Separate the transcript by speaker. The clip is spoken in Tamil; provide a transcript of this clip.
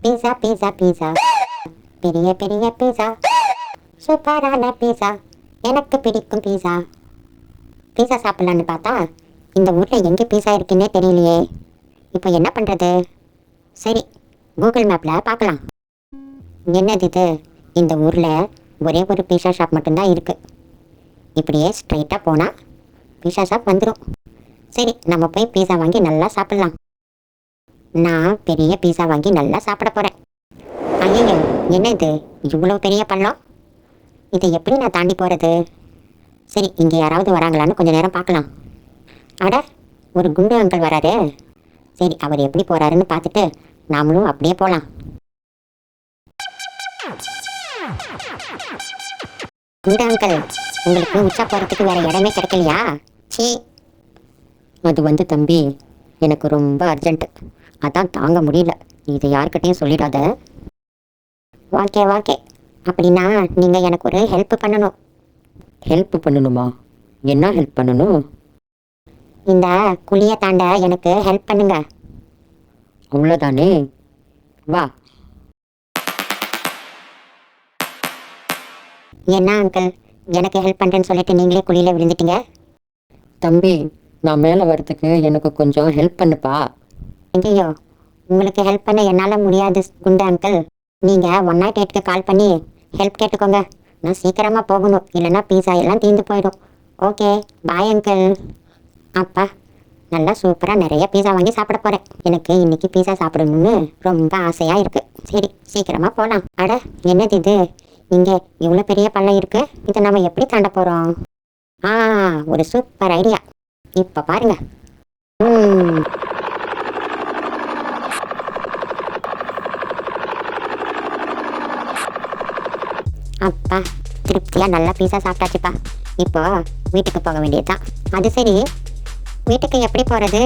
Speaker 1: பீஸா பீஸா பீஸா, பெரிய பெரிய பீஸா, சூப்பரான பீஸா, எனக்கு பிடிக்கும் பீஸா. பீஸா சாப்பிட்லான்னு பார்த்தா இந்த ஊரில் எங்கே பீஸா இருக்குன்னே தெரியலையே. இப்போ என்ன பண்ணுறது? சரி, கூகுள் மேப்பில் பார்க்கலாம். என்னது இது? இந்த ஊரில் ஒரே ஒரு பீஸா ஷாப் மட்டும்தான் இருக்குது. இப்படியே ஸ்ட்ரைட்டாக போனால் பீஸா ஷாப் வந்துடும். சரி, நம்ம போய் பீஸா வாங்கி நல்லா சாப்பிட்லாம். நான் பெரிய பீஸா வாங்கி நல்லா சாப்பிட போகிறேன். ஐயோ, என்ன இது? இவ்வளோ பெரிய பள்ளம். இதை எப்படி நான் தாண்டி போகிறது? சரி, இங்கே யாராவது வராங்களான்னு கொஞ்சம் நேரம் பார்க்கலாம். அட, ஒரு குண்டு அங்கிள் வராரு. சரி, அவர் எப்படி போகிறாருன்னு பார்த்துட்டு நாமளும் அப்படியே போகலாம். குண்டு அங்கிள், உங்களுக்கு உச்சா போகிறதுக்கு வேறு இடமே கிடைக்கலையா? சீ, அது தம்பி, எனக்கு ரொம்ப அர்ஜென்ட்டு, அதான் தாங்க முடியல. இதை யார்கிட்டையும் சொல்லிடாத. ஓகே ஓகே, அப்படின்னா நீங்கள் எனக்கு ஒரு ஹெல்ப் பண்ணணும்.
Speaker 2: ஹெல்ப் பண்ணணுமா? என்ன ஹெல்ப் பண்ணணும்?
Speaker 1: இந்த குழியை தாண்ட எனக்கு ஹெல்ப் பண்ணுங்க.
Speaker 2: அவ்வளோதானே, வா.
Speaker 1: என்ன அங்கிள், எனக்கு ஹெல்ப் பண்ணுறேன்னு சொல்லிட்டு நீங்களே குழியில் விழுந்துட்டீங்க.
Speaker 2: தம்பி, நான் மேலே வர்றதுக்கு எனக்கு கொஞ்சம் ஹெல்ப் பண்ணுப்பா.
Speaker 1: ஐயோ, உங்களுக்கு ஹெல்ப் பண்ண என்னால் முடியாது குண்டு அங்கிள். நீங்கள் 108க்கு கால் பண்ணி ஹெல்ப் கேட்டுக்கோங்க. நான் சீக்கிரமாக போகணும், இல்லைன்னா பீஸா எல்லாம் தீர்ந்து போயிடும். Okay, bye uncle. அப்பா, நல்லா சூப்பராக நிறைய பீஸா வாங்கி சாப்பிட போகிறேன். எனக்கு இன்னைக்கு பீஸா சாப்பிடணும்னு ரொம்ப ஆசையாக இருக்குது. சரி, சீக்கிரமாக போகலாம். அட, என்னது இது? இங்கே இவ்வளோ பெரிய பள்ளம் இருக்குது. இதை நம்ம எப்படி தாண்ட போகிறோம்? ஒரு சூப்பர் ஐடியா. இப்போ பாருங்க. அப்பா, திருப்தியாக நல்லா பீஸா சாப்பிட்டாச்சுப்பா. இப்போ வீட்டுக்கு போக வேண்டியதுதான். அது சரி, வீட்டுக்கு எப்படி போகிறது?